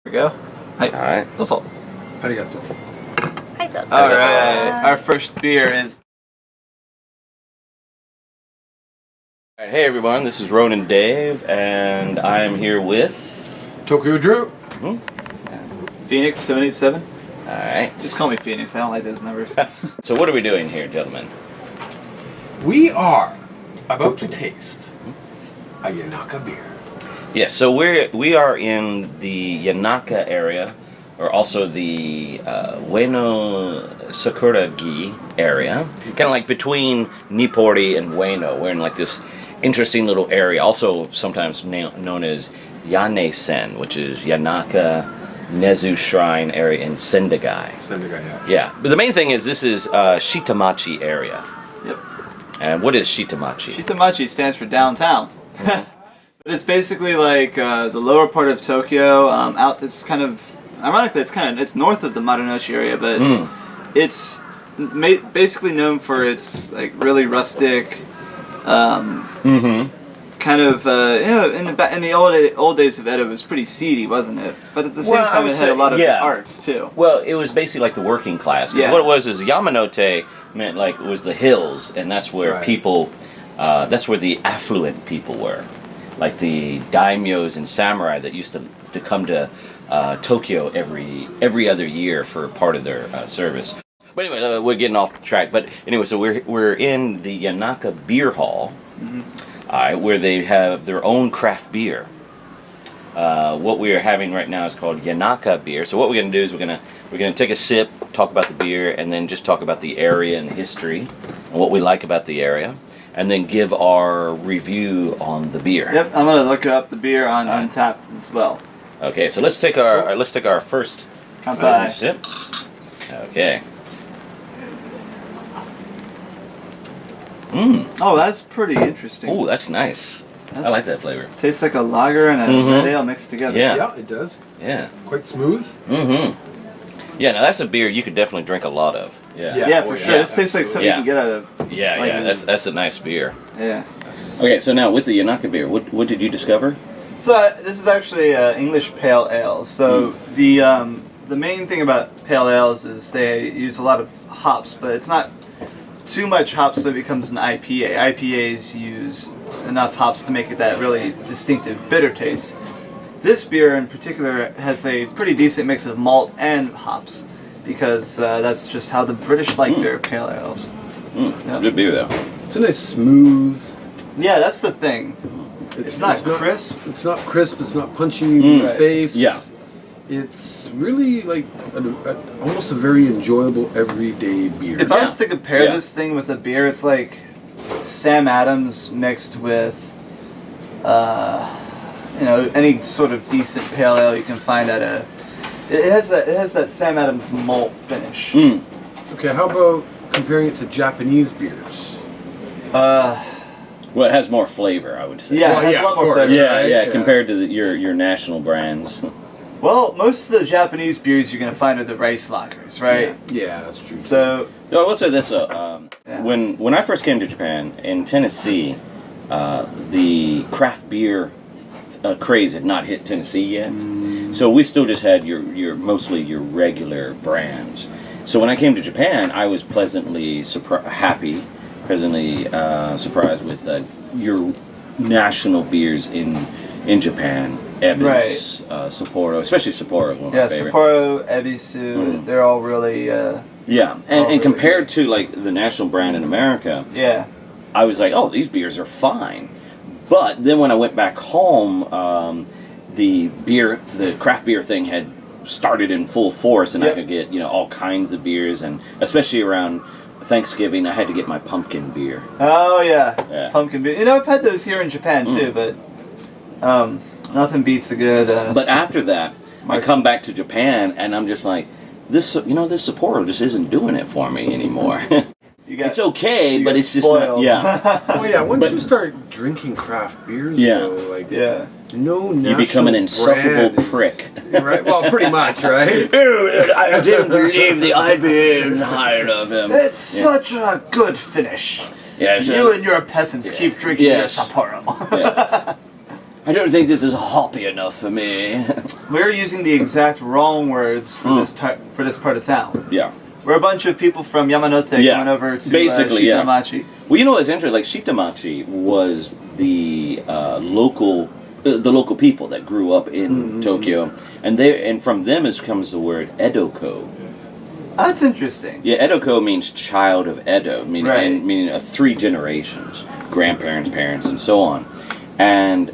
we go. All right. Dozo. Arigato. All right. Our first beer is. All right, hey everyone, this is Ronan Dave, and I am here with Tokyo Drew. Phoenyx 787. All right. Just call me Phoenyx. I don't like those numbers. So what are we doing here, gentlemen? We are about to taste a Yanaka beer. Yes. So we are in the Yanaka area, or also the Ueno Sakuragi area, kind of like between Nippori and Ueno. We're in like this interesting little area, also sometimes known as Yane-sen, which is Yanaka Nezu Shrine area in Sendagai. Sendagai, yeah. Yeah, but the main thing is this is Shitamachi area. Yep. And what is Shitamachi? Shitamachi stands for downtown. But it's basically like the lower part of Tokyo. It's kind of ironically, it's north of the Marunouchi area, but it's basically known for its like really rustic, kind of in the old days of Edo, it was pretty seedy, wasn't it? But at the same time, it had a lot of arts too. Well, it was basically like the working class. Yeah. What it was is Yamanote meant like it was the hills, and that's where people, that's where the affluent people were, like the daimyos and samurai that used to come to Tokyo every other year for part of their service. But anyway, we're getting off track. But anyway, so we're in the Yanaka Beer Hall, where they have their own craft beer. What we are having right now is called Yanaka beer. So what we're going to do is we're going to take a sip, talk about the beer, and then just talk about the area and the history and what we like about the area, and then give our review on the beer. Yep, I'm going to look up the beer on Untappd as well. Okay, so let's take our first sip. Okay. Oh, that's pretty interesting. Oh, that's nice. I like that flavor. Tastes like a lager and a red ale mixed together. Yeah, it does. Yeah. Quite smooth. Yeah, now that's a beer you could definitely drink a lot of. Yeah, for sure. This tastes like something you can get out of. Yeah, that's a nice beer. Yeah. Okay, so now with the Yanaka beer, what did you discover? So this is actually English pale ale. So the main thing about pale ales is they use a lot of hops, but it's not too much hops so it becomes an IPA. IPAs use enough hops to make it that really distinctive bitter taste. This beer in particular has a pretty decent mix of malt and hops because that's just how the British like their pale ales. It's a good beer though. It's a nice smooth. Yeah, that's the thing. It's not crisp. It's not crisp. It's not punching you in the face. Yeah. It's really like almost a very enjoyable everyday beer. If I was to compare this thing with a beer, it's like Sam Adams mixed with, any sort of decent pale ale you can find at a. It has that Sam Adams malt finish. Okay, how about comparing it to Japanese beers? Well, it has more flavor, I would say. Yeah, it has a lot more flavor. Yeah, compared to your national brands. Well, most of the Japanese beers you're going to find are the rice lagers, right? Yeah, that's true. So I will say this: when I first came to Japan in Tennessee, the craft beer craze had not hit Tennessee yet, so we still just had mostly your regular brands. So when I came to Japan, I was pleasantly surprised with your national beers in Japan. Ebisu, Sapporo, especially Sapporo, one of my favorite. Sapporo, Ebisu, they're all really. And compared to like the national brand in America, I was like, oh, these beers are fine. But then when I went back home, the craft beer thing had started in full force, and I could get all kinds of beers, and especially around Thanksgiving, I had to get my pumpkin beer. Oh yeah, pumpkin beer. I've had those here in Japan too, but nothing beats a good. But after that, I come back to Japan, and I'm just like, this Sapporo just isn't doing it for me anymore. It's okay, but it's just not. Yeah. Oh yeah. Once you start drinking craft beers, though, no national you become an insufferable prick. Right. Well, pretty much, right? I didn't believe the IPA was high enough. It's such a good finish. Yeah, you and your peasants keep drinking your Sapporo. I don't think this is hoppy enough for me. We're using the exact wrong words for for this part of town. Yeah. We're a bunch of people from Yamanote coming over to Shitamachi. Well, you know what's interesting? Like Shitamachi was the local people that grew up in Tokyo, and from them comes the word Edoko. That's interesting. Yeah, Edoko means child of Edo, meaning 3 generations, grandparents, parents, and so on. And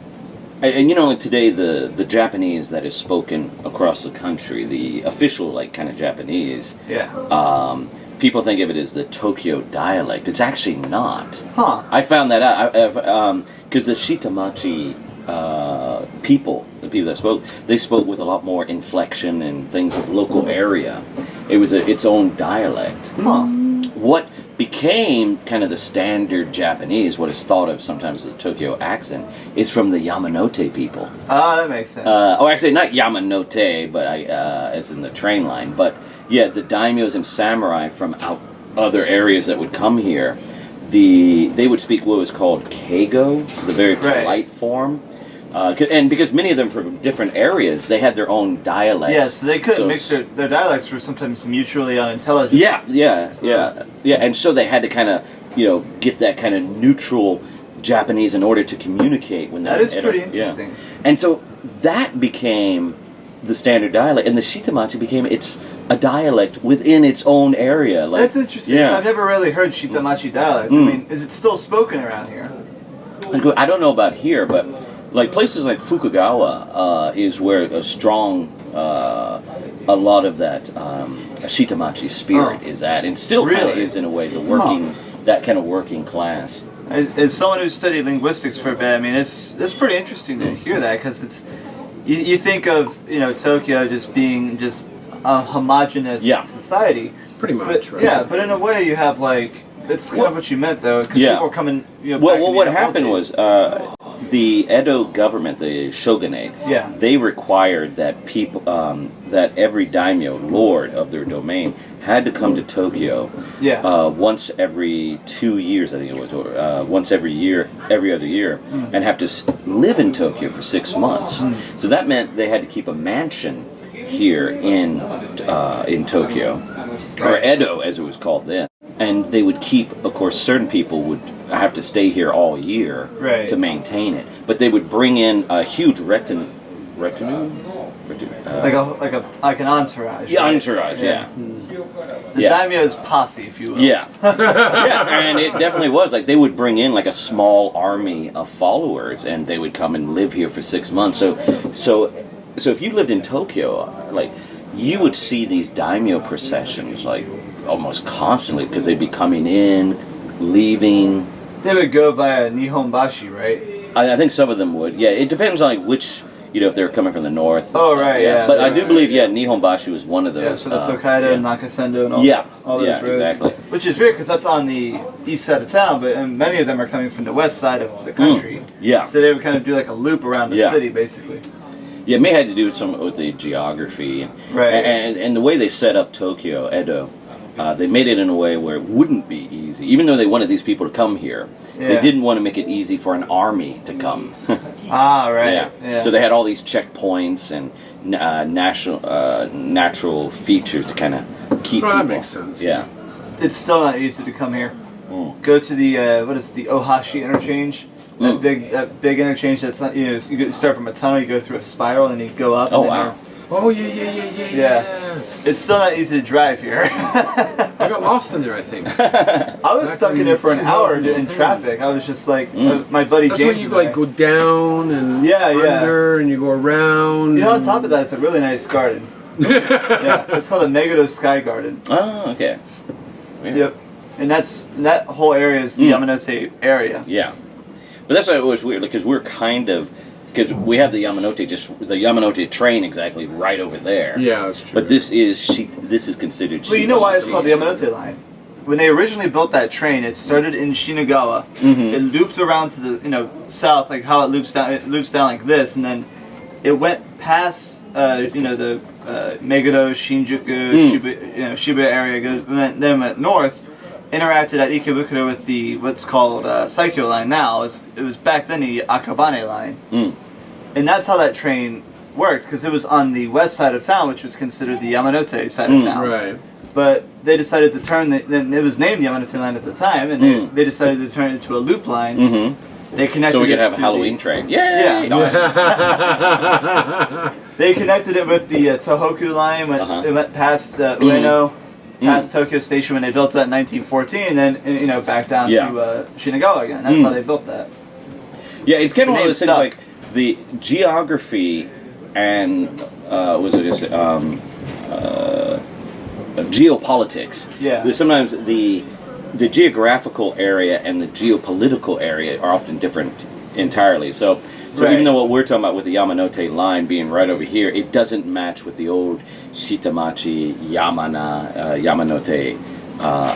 you know, today the Japanese that is spoken across the country, the official kind of Japanese, people think of it as the Tokyo dialect. It's actually not. Huh. I found that out because the Shitamachi people, the people that spoke, they spoke with a lot more inflection and things of local area. It was its own dialect. Huh. What became kind of the standard Japanese, what is thought of sometimes as the Tokyo accent, is from the Yamanote people. Ah, that makes sense. Actually, not Yamanote, but as in the train line. But yeah, the daimyos and samurai from other areas that would come here, they would speak what was called keigo, the very polite form. And because many of them from different areas, they had their own dialects. Yes, they couldn't mix their dialects were sometimes mutually unintelligible. Yeah. And so they had to kind of, get that kind of neutral Japanese in order to communicate. That is pretty interesting. Yeah. And so that became the standard dialect, and the Shitamachi became a dialect within its own area. That's interesting. Yeah. I've never really heard Shitamachi dialect. I mean, is it still spoken around here? I don't know about here, but places like Fukugawa is where a strong, a lot of that Shitamachi spirit is at, and still kind of is in a way the working, that kind of working class. As someone who studied linguistics for a bit, I mean, it's pretty interesting to hear that because it's you think of Tokyo just being just a homogenous society, pretty much, right? Yeah, but in a way you have it's kind of what you meant though, because people were coming. What happened was the Edo government, the Shogunate, they required that people, that every daimyo, lord of their domain, had to come to Tokyo once every 2 years, I think it was, or once every other year, and have to live in Tokyo for 6 months. So that meant they had to keep a mansion here in Tokyo, or Edo as it was called then. And they would keep, of course, certain people would have to stay here all year to maintain it. But they would bring in a huge retinue? Like an entourage. Yeah, entourage, The daimyo's posse, if you will. Yeah. And it definitely was. They would bring in a small army of followers, and they would come and live here for 6 months. So if you lived in Tokyo, you would see these daimyo processions, almost constantly, because they'd be coming in, leaving. They would go via Nihonbashi, right? I think some of them would. Yeah, it depends on which, if they're coming from the north. Oh, right, yeah. But I do believe, Nihonbashi was one of those. Yeah, so that's Tokaido and Nakasendo and all those roads. Exactly. Which is weird, because that's on the east side of town, and many of them are coming from the west side of the country. So they would kind of do a loop around the city, basically. Yeah, it may have to do with the geography. And the way they set up Tokyo, Edo, they made it in a way where it wouldn't be easy. Even though they wanted these people to come here, they didn't want to make it easy for an army to come. So they had all these checkpoints and natural features to kind of keep people. That makes sense. Yeah. It's still not easy to come here. Go to the, the Ohashi interchange. That big interchange that's not, you start from a tunnel, you go through a spiral, and you go up. Oh, wow. Oh, yes. It's still not easy to drive here. I got lost in there, I think. I was stuck in there for an hour in traffic. I was just my buddy That's James. That's when you go down and under and you go around. On top of that, it's a really nice garden. It's called the Megado Sky Garden. Oh, okay. Yep. And that whole area is the Yamanote area. Yeah. But that's why it was weird, because we're because we have the Yamanote train exactly right over there. Yeah, that's true. But this is considered. Well, you know why it's called the Yamanote line? When they originally built that train, it started in Shinagawa. It looped around to the south, like how it loops down. It loops down like this, and then it went past the Megado, Shinjuku, Shibuya area. Then went north. Interacted at Ikebukuro with the what's called Saikyo line now. It was back then the Akabane line. And that's how that train worked, because it was on the west side of town, which was considered the Yamanote side of town. Right. But they decided to turn then it was named Yamanote Line at the time, and they decided to turn it into a loop line. They connected so we could it have a to Halloween train. Yay! They connected it with the Tohoku line. It went past Ueno, past Tokyo Station when they built that in 1914, and then back down to Shinagawa again. That's how they built that. Yeah, it's kind of one of those things stuck. like the geography and geopolitics. Yeah. Sometimes the geographical area and the geopolitical area are often different entirely. So even though what we're talking about with the Yamanote line being right over here, it doesn't match with the old Shitamachi, Yamanote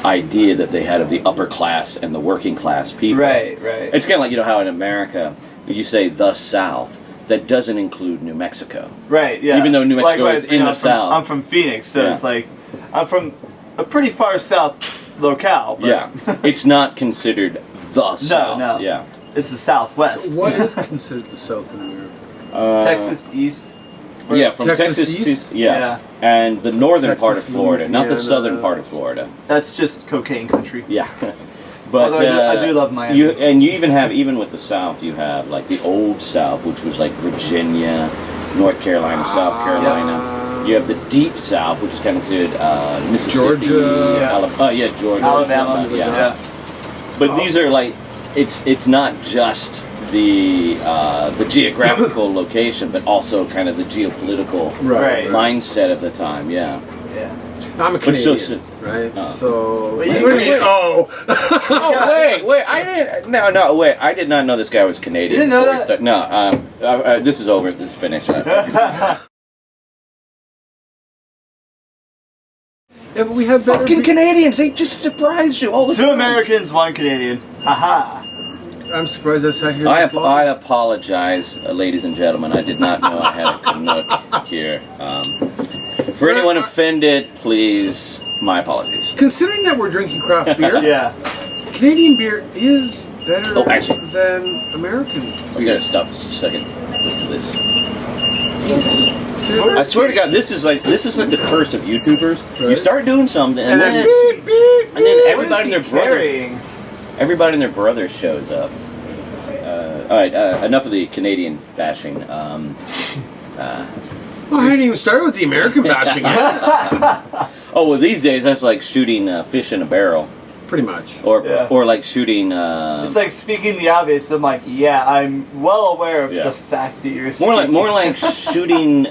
idea that they had of the upper class and the working class people. Right. It's kind of like, how in America, you say the South, that doesn't include New Mexico. Right, yeah. Even though New Mexico Likewise, is in the South. I'm from Phoenix, so it's like, I'm from a pretty far south locale. But It's not considered the South. No. Yeah. It's the Southwest. So what is considered the South in America? Texas East. Yeah, from Texas Texas East? to and the northern Texas, part of Florida, not the Louisiana. southern part of Florida. That's just cocaine country. Yeah, but Although I do love Miami. You even with the South, you have like the old South, which was like Virginia, North Carolina, South Carolina. You have the deep South, which is kind of considered Mississippi, Georgia. Georgia, Alabama. But these are like it's not just the geographical location, but also kind of the geopolitical mindset of the time. Yeah. I'm a Canadian, right? So wait! I didn't. No, wait! I did not know this guy was Canadian. You didn't know that? No. This is over. This is finished. Yeah, but we have better Fucking Canadians! They just surprise you all the time. 2 Americans, 1 Canadian. Haha. I'm surprised I sat here. I apologize, ladies and gentlemen. I did not know I had a Canuck here. For anyone offended, please, my apologies. Considering that we're drinking craft beer, Canadian beer is better than American. We gotta stop a second to this. Jesus. Seriously? I swear to God, this is like the curse of YouTubers. Right. You start doing something, and then everybody and their brother shows up. All right, enough of the Canadian bashing. Well, I hadn't even started with the American bashing yet. Oh, well, these days that's like shooting fish in a barrel. Pretty much. Or like shooting... it's like speaking the obvious. I'm like, I'm well aware of the fact that you're speaking. More like shooting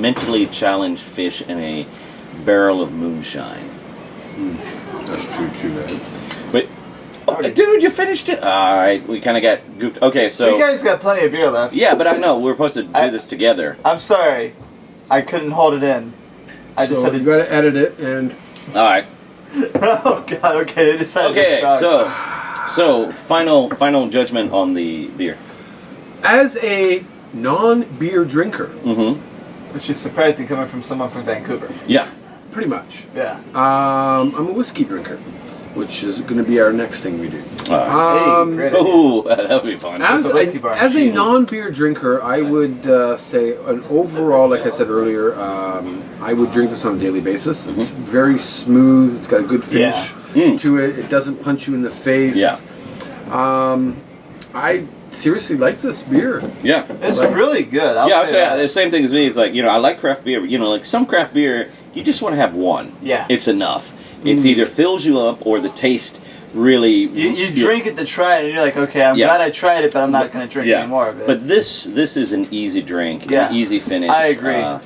mentally challenged fish in a barrel of moonshine. That's true, man. But, dude, you finished it! Alright, we kind of got goofed. Okay, so... You guys got plenty of beer left. Yeah, but I know, we're supposed to do this together. I'm sorry. I couldn't hold it in. I decided... you gotta edit it, and... Alright. Oh, God, okay, I decided to try. So, final judgment on the beer. As a non-beer drinker... Which is surprising coming from someone from Vancouver. Yeah. Pretty much. Yeah. I'm a whiskey drinker, which is going to be our next thing we do. Ooh, that would be fun. As a non-beer drinker, I would say an overall, like I said earlier, I would drink this on a daily basis. It's very smooth. It's got a good finish to it. It doesn't punch you in the face. Yeah. I seriously like this beer. Yeah. It's really good. I'll say the same thing as me. It's like, I like craft beer, but, like some craft beer, you just want to have one. Yeah. It's enough. It either fills you up or the taste really... You drink it to try it, and you're like, okay, I'm glad I tried it, but I'm not going to drink any more of it. But this is an easy drink, an easy finish. I agree. I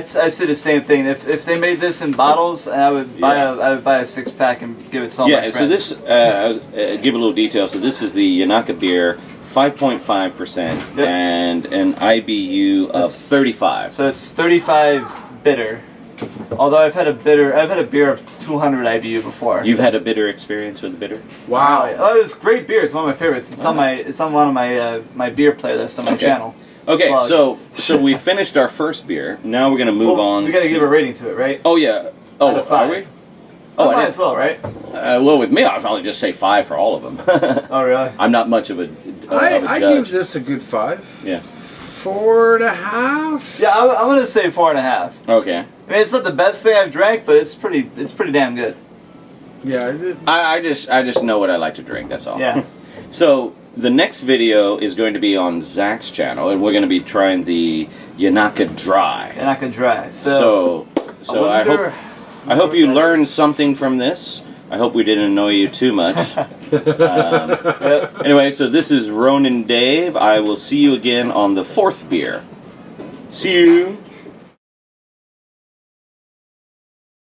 say the same thing. If they made this in bottles, I would buy a 6-pack and give it to all my friends. So this, give a little detail. So this is the Yanaka beer, 5.5%, and an IBU of 35. So it's 35 bitter. Although I've had a beer of 200 IBU before. You've had a bitter experience with the bitter? Wow! Oh, it's great beer. It's one of my favorites. It's on one of my beer playlists on my channel. Okay, so we finished our first beer. Now we're gonna move on. We gotta give a rating to it, right? Oh yeah. Oh, are we? Oh, might as well, right? Well, with me, I'll probably just say 5 for all of them. Oh, really? I'm not much of a I judge. give this a good 5. Yeah. 4.5. Yeah, I'm gonna say 4.5. Okay. I mean, it's not the best thing I've drank, but it's pretty damn good. Yeah. I just know what I like to drink. That's all. Yeah. So the next video is going to be on Zach's channel, and we're going to be trying the Yanaka Dry. Yanaka Dry. So I hope you learned something from this. I hope we didn't annoy you too much. Anyway, so this is Ronin Dave. I will see you again on the 4th beer. See you.